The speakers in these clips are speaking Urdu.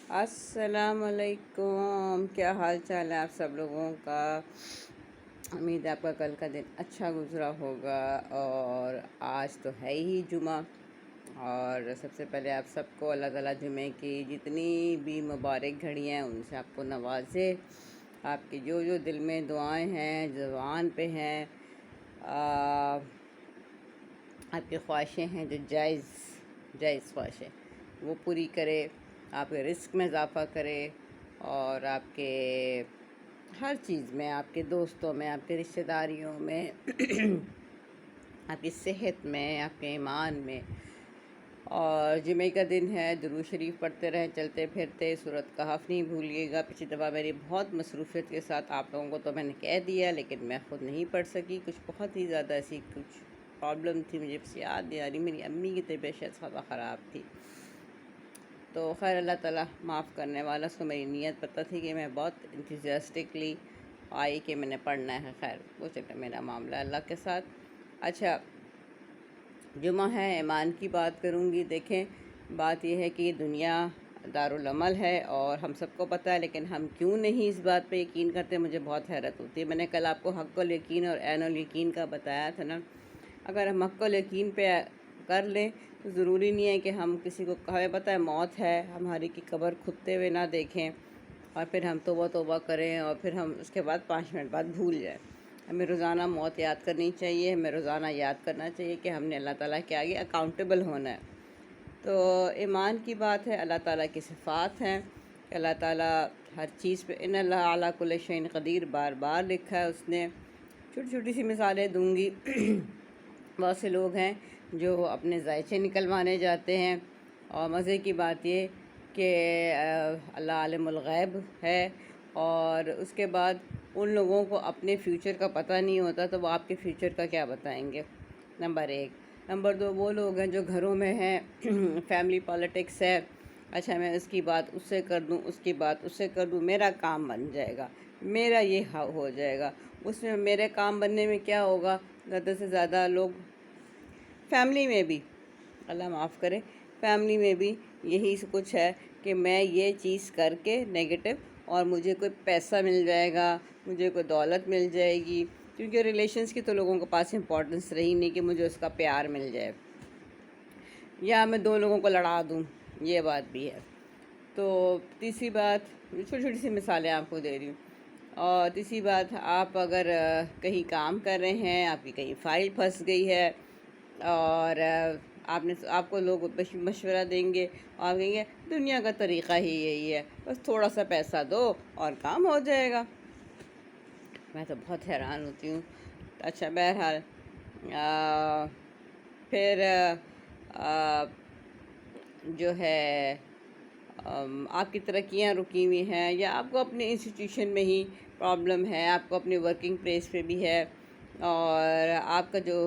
السلام علیکم، کیا حال چال ہے آپ سب لوگوں کا؟ امید ہے آپ کا کل کا دن اچھا گزرا ہوگا، اور آج تو ہے ہی جمعہ۔ اور سب سے پہلے آپ سب کو اللہ تعالیٰ جمعے کی جتنی بھی مبارک گھڑیاں ہیں ان سے آپ کو نوازے۔ آپ کی جو جو دل میں دعائیں ہیں، زبان پہ ہیں، آپ کی خواہشیں ہیں جو جائز خواہشیں، وہ پوری کرے، آپ کے رزق میں اضافہ کرے، اور آپ کے ہر چیز میں، آپ کے دوستوں میں، آپ کے رشتہ داریوں میں، آپ کی صحت میں، آپ کے ایمان میں۔ اور جمعہ کا دن ہے، درود شریف پڑھتے رہیں چلتے پھرتے، سورۃ کہف نہیں بھولیے گا۔ پچھلی دفعہ میری بہت مصروفیت کے ساتھ آپ لوگوں کو تو میں نے کہہ دیا، لیکن میں خود نہیں پڑھ سکی، کچھ بہت ہی زیادہ ایسی کچھ پرابلم تھی، مجھے بس یاد نہیں آ رہی، میری امی کی طبیعت شاید زیادہ خراب تھی۔ تو خیر، اللہ تعالیٰ معاف کرنے والا، اس کو میری نیت پتہ تھی کہ میں بہت انتھوزیاسٹکلی آئی کہ میں نے پڑھنا ہے۔ خیر وہ چلے، میرا معاملہ اللہ کے ساتھ۔ اچھا، جمعہ ہے، ایمان کی بات کروں گی۔ دیکھیں، بات یہ ہے کہ دنیا دارالعمل ہے اور ہم سب کو پتہ ہے، لیکن ہم کیوں نہیں اس بات پہ یقین کرتے، مجھے بہت حیرت ہوتی ہے۔ میں نے کل آپ کو حق الیقین اور عین الیقین کا بتایا تھا نا۔ اگر ہم حق الیقین پہ کر لیں تو ضروری نہیں ہے کہ ہم کسی کو، ہمیں پتہ ہے موت ہے، ہماری کی قبر کھدتے ہوئے نہ دیکھیں اور پھر ہم توبہ کریں اور پھر ہم اس کے بعد 5 منٹ بعد بھول جائیں۔ ہمیں روزانہ موت یاد کرنی چاہیے، ہمیں روزانہ یاد کرنا چاہیے کہ ہم نے اللہ تعالیٰ کے آگے اکاؤنٹیبل ہونا ہے۔ تو ایمان کی بات ہے، اللہ تعالیٰ کی صفات ہیں کہ اللہ تعالیٰ ہر چیز پہ، ان اللہ علی کل شیء قدیر بار بار لکھا ہے اس نے۔ چھوٹی چھوٹی سی مثالیں دوں گی۔ بہت سے لوگ ہیں جو اپنے ذائچے نکلوانے جاتے ہیں، اور مزے کی بات یہ کہ اللہ عالم الغیب ہے، اور اس کے بعد ان لوگوں کو اپنے فیوچر کا پتہ نہیں ہوتا، تو وہ آپ کے فیوچر کا کیا بتائیں گے؟ نمبر 1۔ نمبر 2، وہ لوگ ہیں جو گھروں میں ہیں، فیملی پالیٹکس ہے، اچھا میں اس کی بات اس سے کر دوں، اس کی بات اس سے کر دوں، میرا کام بن جائے گا، میرا یہ ہو جائے گا۔ اس میں میرے کام بننے میں کیا ہوگا؟ زیادہ سے زیادہ لوگ فیملی میں بھی، اللہ معاف کرے، فیملی میں بھی یہی کچھ ہے کہ میں یہ چیز کر کے نیگیٹو، اور مجھے کوئی پیسہ مل جائے گا، مجھے کوئی دولت مل جائے گی، کیونکہ ریلیشنز کی تو لوگوں کے پاس امپورٹنس رہی نہیں کہ مجھے اس کا پیار مل جائے، یا میں 2 لوگوں کو لڑا دوں، یہ بات بھی ہے۔ تو تیسری بات، چھوٹی چھوٹی سی مثالیں آپ کو دے رہی ہوں۔ اور تیسری بات، آپ اگر کہیں کام کر رہے ہیں، آپ کی کہیں فائل پھنس گئی ہے، اور آپ کو لوگ مشورہ دیں گے اور کہیں گے دنیا کا طریقہ ہی یہی ہے، بس تھوڑا سا پیسہ دو اور کام ہو جائے گا۔ میں تو بہت حیران ہوتی ہوں۔ اچھا بہرحال، پھر جو ہے آپ کی ترقیاں رکی ہوئی ہیں، یا آپ کو اپنے انسٹیٹیوشن میں ہی پرابلم ہے، آپ کو اپنے ورکنگ پلیس پہ بھی ہے، اور آپ کا جو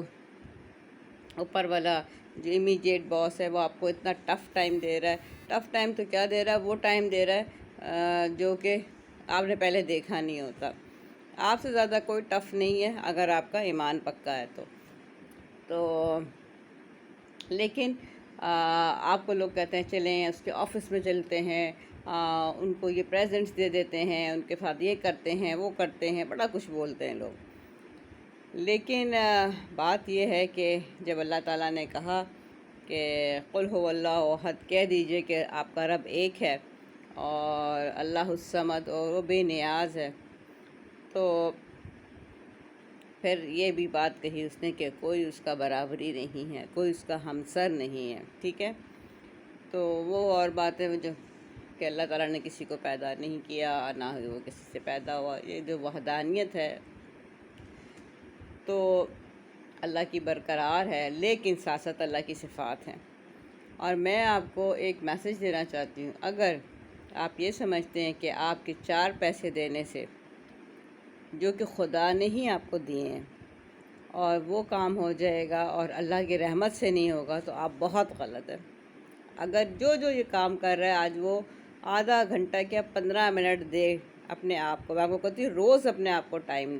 اوپر والا جو امیجیٹ باس ہے وہ آپ کو اتنا ٹف ٹائم دے رہا ہے۔ ٹف ٹائم تو کیا دے رہا ہے، وہ ٹائم دے رہا ہے جو کہ آپ نے پہلے دیکھا نہیں ہوتا۔ آپ سے زیادہ کوئی ٹف نہیں ہے اگر آپ کا ایمان پکا ہے تو لیکن آپ کو لوگ کہتے ہیں چلیں اس کے آفس میں چلتے ہیں، ان کو یہ پریزنٹس دے دیتے ہیں، ان کے ساتھ یہ کرتے ہیں، وہ کرتے ہیں، بڑا کچھ بولتے ہیں لوگ۔ لیکن بات یہ ہے کہ جب اللہ تعالیٰ نے کہا کہ قل هو اللہ احد، کہہ دیجئے کہ آپ کا رب ایک ہے، اور اللہ الصمد، اور وہ بے نیاز ہے، تو پھر یہ بھی بات کہی اس نے کہ کوئی اس کا برابری نہیں ہے، کوئی اس کا ہمسر نہیں ہے، ٹھیک ہے؟ تو وہ اور باتیں جو کہ اللہ تعالیٰ نے کسی کو پیدا نہیں کیا، نہ ہی وہ کسی سے پیدا ہوا، یہ جو وحدانیت ہے تو اللہ کی برقرار ہے، لیکن ساتھ ساتھ اللہ کی صفات ہیں۔ اور میں آپ کو ایک میسج دینا چاہتی ہوں، اگر آپ یہ سمجھتے ہیں کہ آپ کے 4 پیسے دینے سے، جو کہ خدا نے ہی آپ کو دیے ہیں، اور وہ کام ہو جائے گا اور اللہ کی رحمت سے نہیں ہوگا، تو آپ بہت غلط ہیں۔ اگر جو یہ کام کر رہا ہے آج، وہ آدھا گھنٹہ کیا 15 منٹ دے اپنے آپ کو، میں آپ کو کہتی ہوں روز اپنے آپ کو ٹائم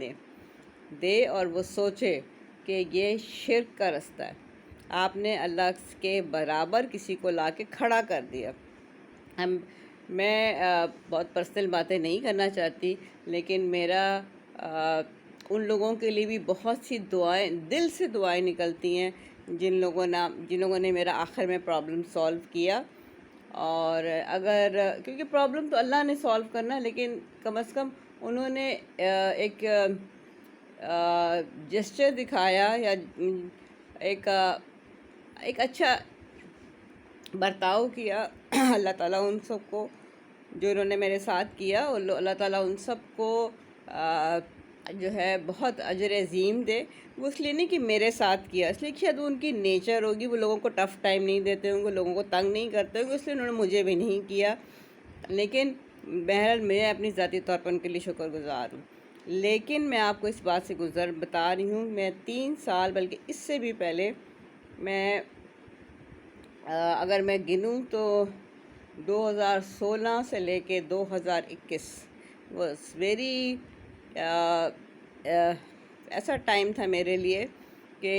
دے اور وہ سوچے کہ یہ شرک کا رستہ ہے، آپ نے اللہ کے برابر کسی کو لا کے کھڑا کر دیا۔ ہم میں بہت پرسنل باتیں نہیں کرنا چاہتی، لیکن میرا ان لوگوں کے لیے بھی بہت سی دعائیں، دل سے دعائیں نکلتی ہیں جن لوگوں نے میرا آخر میں پرابلم سولو کیا. اور اگر کیونکہ پرابلم تو اللہ نے سولو کرنا ہے، لیکن کم از کم انہوں نے ایک جسچر دکھایا، یا ایک ایک اچھا برتاؤ کیا. اللہ تعالیٰ ان سب کو جو انہوں نے میرے ساتھ کیا، اللہ تعالیٰ ان سب کو جو ہے بہت اجر عظیم دے. وہ اس لیے نہیں کہ میرے ساتھ کیا، اس لیے کہ شاید وہ ان کی نیچر ہوگی، وہ لوگوں کو ٹف ٹائم نہیں دیتے ہوں گے، لوگوں کو تنگ نہیں کرتے ہوں گے، اس لیے انہوں نے مجھے بھی نہیں کیا. لیکن بہرحال میں اپنی ذاتی طور پر ان کے لیے شکر گزار ہوں. لیکن میں آپ کو اس بات سے بتا رہی ہوں، میں 3 سال بلکہ اس سے بھی پہلے، میں اگر میں گنوں تو 2016 سے لے کے 2021 واز ویری ایسا ٹائم تھا میرے لیے کہ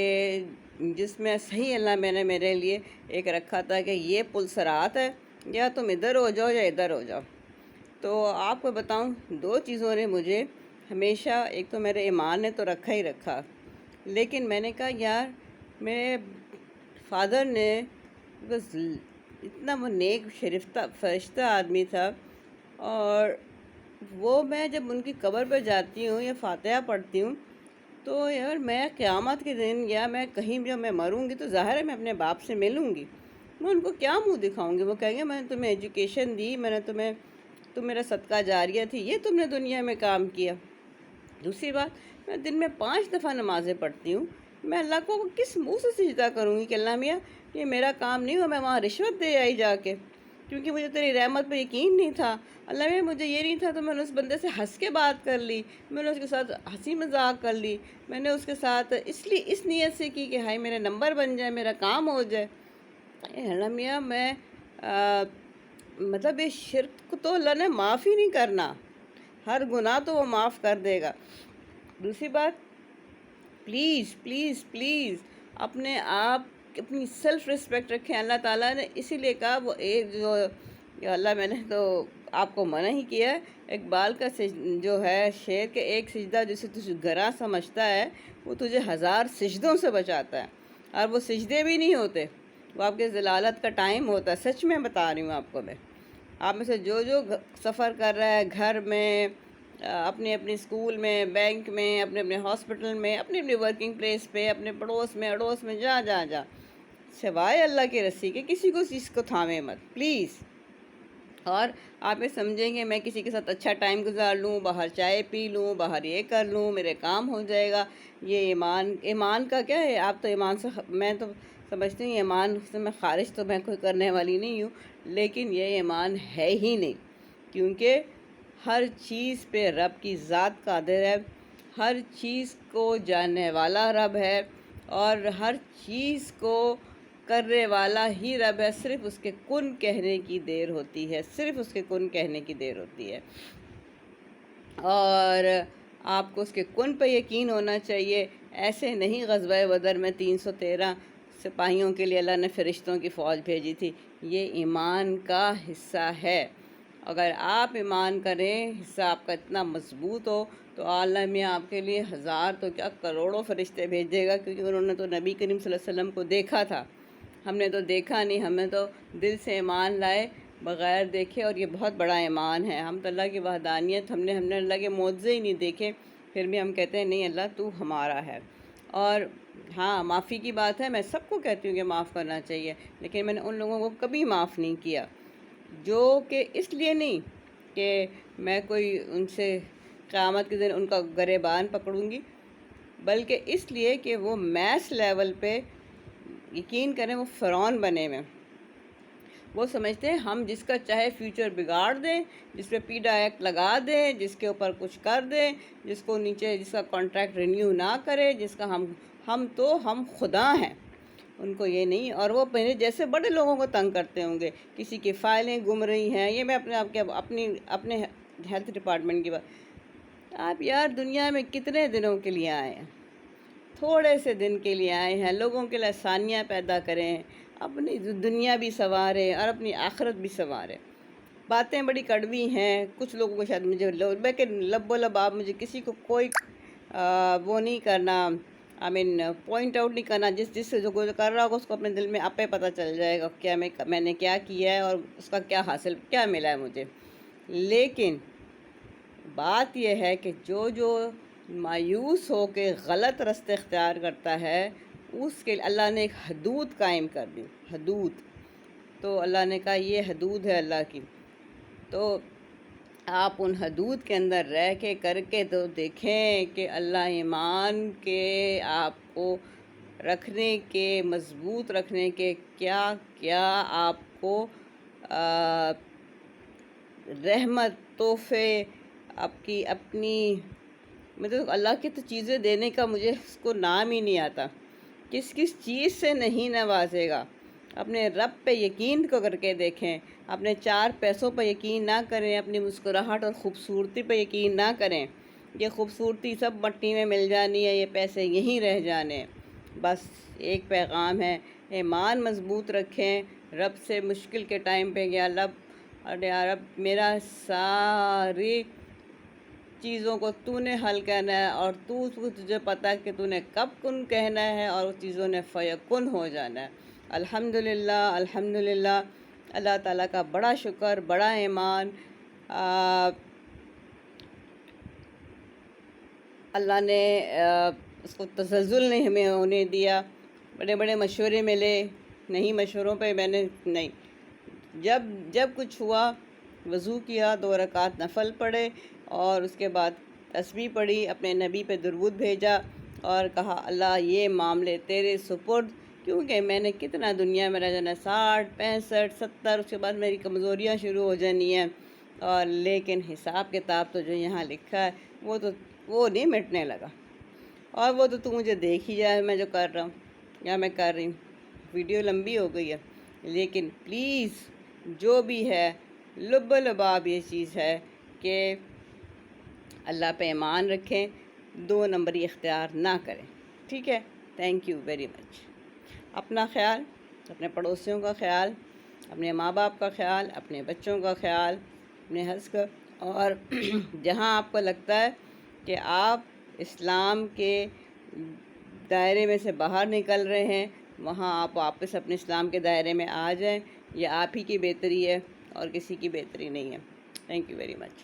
جس میں صحیح اللہ میں نے میرے لیے ایک رکھا تھا کہ یہ پل صراط ہے، یا تم ادھر ہو جاؤ یا ادھر ہو جاؤ. تو آپ کو بتاؤں، 2 چیزوں نے مجھے ہمیشہ، ایک تو میرے ایمان نے تو رکھا ہی رکھا، لیکن میں نے کہا یار میرے فادر نے بس اتنا وہ نیک فرشتہ آدمی تھا، اور وہ میں جب ان کی قبر پہ جاتی ہوں یا فاتحہ پڑھتی ہوں تو یار میں قیامت کے دن یا میں کہیں جب میں مروں گی تو ظاہر ہے میں اپنے باپ سے ملوں گی، میں ان کو کیا منہ دکھاؤں گی؟ وہ کہیں گے میں نے تمہیں ایجوکیشن دی، میں نے تم میرا صدقہ جاریہ تھی، یہ تم نے دنیا میں کام کیا. دوسری بات، میں دن میں 5 دفعہ نمازیں پڑھتی ہوں. میں اللہ کو کس منہ سے سجدہ کروں گی کہ اللہ میاں یہ میرا کام نہیں ہو میں وہاں رشوت دے آئی جا کے، کیونکہ مجھے تیری رحمت پہ یقین نہیں تھا. اللہ میاں مجھے یہ نہیں تھا تو میں نے اس بندے سے ہنس کے بات کر لی، میں نے اس کے ساتھ ہنسی مذاق کر لی، میں نے اس کے ساتھ اس نیت سے کی کہ ہائی میرے نمبر بن جائے، میرا کام ہو جائے. اللہ میاں میں مطلب یہ شرک تو اللہ نے معاف ہی نہیں کرنا، ہر گناہ تو وہ معاف کر دے گا. دوسری بات، پلیز پلیز پلیز اپنے آپ اپنی سیلف رسپیکٹ رکھیں. اللہ تعالیٰ نے اسی لیے کہا، وہ ایک جو اللہ میں نے تو آپ کو منع ہی کیا ہے، اقبال کا جو ہے شعر کہ ایک سجدہ جسے تجھے گراں سمجھتا ہے وہ تجھے 1000 سجدوں سے بچاتا ہے. اور وہ سجدے بھی نہیں ہوتے، وہ آپ کے ذلالت کا ٹائم ہوتا ہے. سچ میں بتا رہی ہوں آپ کو. میں آپ میں سے جو سفر کر رہا ہے، گھر میں، اپنے اسکول میں، بینک میں، اپنے ہاسپٹل میں، اپنی ورکنگ پلیس پہ، اپنے پڑوس میں اڑوس میں، جا سوائے اللہ کی رسی کے کسی کو چیز کو تھامے مت پلیز. اور آپ یہ سمجھیں گے میں کسی کے ساتھ اچھا ٹائم گزار لوں، باہر چائے پی لوں، باہر یہ کر لوں، میرے کام ہو جائے گا، یہ ایمان کا کیا ہے؟ آپ تو ایمان سے، میں تو سمجھتی ہوں ایمان سے میں خارج تو میں کوئی کرنے والی نہیں ہوں، لیکن یہ ایمان ہے ہی نہیں. کیونکہ ہر چیز پہ رب کی ذات قادر ہے، ہر چیز کو جاننے والا رب ہے، اور ہر چیز کو کرنے والا ہی رب ہے. صرف اس کے کن کہنے کی دیر ہوتی ہے، صرف اس کے کن کہنے کی دیر ہوتی ہے. اور آپ کو اس کے کن پہ یقین ہونا چاہیے. ایسے نہیں غزوہ بدر میں 313 سپاہیوں کے لیے اللہ نے فرشتوں کی فوج بھیجی تھی. یہ ایمان کا حصہ ہے. اگر آپ ایمان کریں، حصہ آپ کا اتنا مضبوط ہو تو اللہ میاں آپ کے لیے 1000 تو کیا کروڑوں فرشتے بھیجے گا، کیونکہ انہوں نے تو نبی کریم صلی اللہ علیہ وسلم کو دیکھا تھا. ہم نے تو دیکھا نہیں، ہمیں تو دل سے ایمان لائے بغیر دیکھے، اور یہ بہت بڑا ایمان ہے. ہم تو اللہ کی وحدانیت، ہم نے اللہ کے معجزے ہی نہیں دیکھے، پھر بھی ہم کہتے ہیں نہیں اللہ تو ہمارا ہے. اور ہاں، معافی کی بات ہے، میں سب کو کہتی ہوں کہ معاف کرنا چاہیے، لیکن میں نے ان لوگوں کو کبھی معاف نہیں کیا، جو کہ اس لیے نہیں کہ میں کوئی ان سے قیامت کے دن ان کا گریبان پکڑوں گی، بلکہ اس لیے کہ وہ میس لیول پہ یقین کریں، وہ فرعون بنے میں وہ سمجھتے ہیں ہم جس کا چاہے فیوچر بگاڑ دیں، جس پہ پیڈا ایکٹ لگا دیں، جس کے اوپر کچھ کر دیں، جس کو نیچے جس کا کانٹریکٹ رینیو نہ کرے، جس کا ہم خدا ہیں. ان کو یہ نہیں. اور وہ پہلے جیسے بڑے لوگوں کو تنگ کرتے ہوں گے، کسی کی فائلیں گم رہی ہیں، یہ میں اپنے ہیلتھ ڈپارٹمنٹ کی بات. آپ یار دنیا میں کتنے دنوں کے لیے آئے ہیں؟ تھوڑے سے دن کے لیے آئے ہیں. لوگوں کے لیے آسانیاں پیدا کریں، اپنی دنیا بھی سنواریں اور اپنی آخرت بھی سنواریں. باتیں بڑی کڑوی ہیں، کچھ لوگوں کو شاید مجھے کہ لب و لب آپ مجھے کسی کو کوئی وہ نہیں کرنا، پوائنٹ آؤٹ نہیں کرنا، جس سے جو کر رہا ہوگا اس کو اپنے دل میں آپ پتہ چل جائے گا کیا میں نے کیا کیا ہے اور اس کا کیا ملا ہے مجھے۔ لیکن بات یہ ہے کہ جو مایوس ہو کے غلط راستے اختیار کرتا ہے، اس کے اللہ نے ایک حدود قائم کر دی، حدود۔ تو اللہ نے کہا یہ حدود ہے اللہ کی، تو آپ ان حدود کے اندر رہ کے کر کے تو دیکھیں کہ اللہ ایمان کے آپ کو رکھنے کے، مضبوط رکھنے کے کیا کیا آپ کو رحمت، تحفے، آپ کی اپنی مطلب اللہ کی تو چیزیں دینے کا مجھے اس کو نام ہی نہیں آتا، کس چیز سے نہیں نوازے گا۔ اپنے رب پہ یقین کو کر کے دیکھیں، اپنے چار پیسوں پہ یقین نہ کریں، اپنی مسکراہٹ اور خوبصورتی پہ یقین نہ کریں، یہ خوبصورتی سب مٹی میں مل جانی ہے، یہ پیسے یہیں رہ جانے۔ بس ایک پیغام ہے، ایمان مضبوط رکھیں، رب سے مشکل کے ٹائم پہ یا رب میرا ساری چیزوں کو تو نے حل کرنا ہے، اور تجھے پتہ ہے کہ تو نے کب کن کہنا ہے اور اس چیزوں نے فیکن ہو جانا ہے۔ الحمدللہ الحمدللہ، اللہ تعالیٰ کا بڑا شکر، بڑا ایمان۔ اللہ نے اس کو تزلزل نہیں ہمیں ہونے دیا، بڑے بڑے مشورے ملے، نہیں مشوروں پہ میں نے نہیں، جب کچھ ہوا وضو کیا، 2 رکعت نفل پڑھے اور اس کے بعد تسبیح پڑھی، اپنے نبی پہ درود بھیجا اور کہا اللہ یہ معاملے تیرے سپرد، کیونکہ میں نے کتنا دنیا میں رہ جانا، 60 65 70، اس کے بعد میری کمزوریاں شروع ہو جانی ہیں، اور لیکن حساب کتاب تو جو یہاں لکھا ہے وہ نہیں مٹنے لگا، اور وہ تو مجھے دیکھ ہی جائے میں جو کر رہا ہوں یا میں کر رہی ہوں۔ ویڈیو لمبی ہو گئی ہے، لیکن پلیز جو بھی ہے لب لباب یہ چیز ہے کہ اللہ پہ ایمان رکھیں، 2 نمبری اختیار نہ کریں، ٹھیک ہے؟ Thank you very much. اپنا خیال، اپنے پڑوسیوں کا خیال، اپنے ماں باپ کا خیال، اپنے بچوں کا خیال، اپنے کا، اور جہاں آپ کو لگتا ہے کہ آپ اسلام کے دائرے میں سے باہر نکل رہے ہیں، وہاں آپ واپس اپنے اسلام کے دائرے میں آ جائیں، یہ آپ ہی کی بہتری ہے اور کسی کی بہتری نہیں ہے۔ Thank you very much.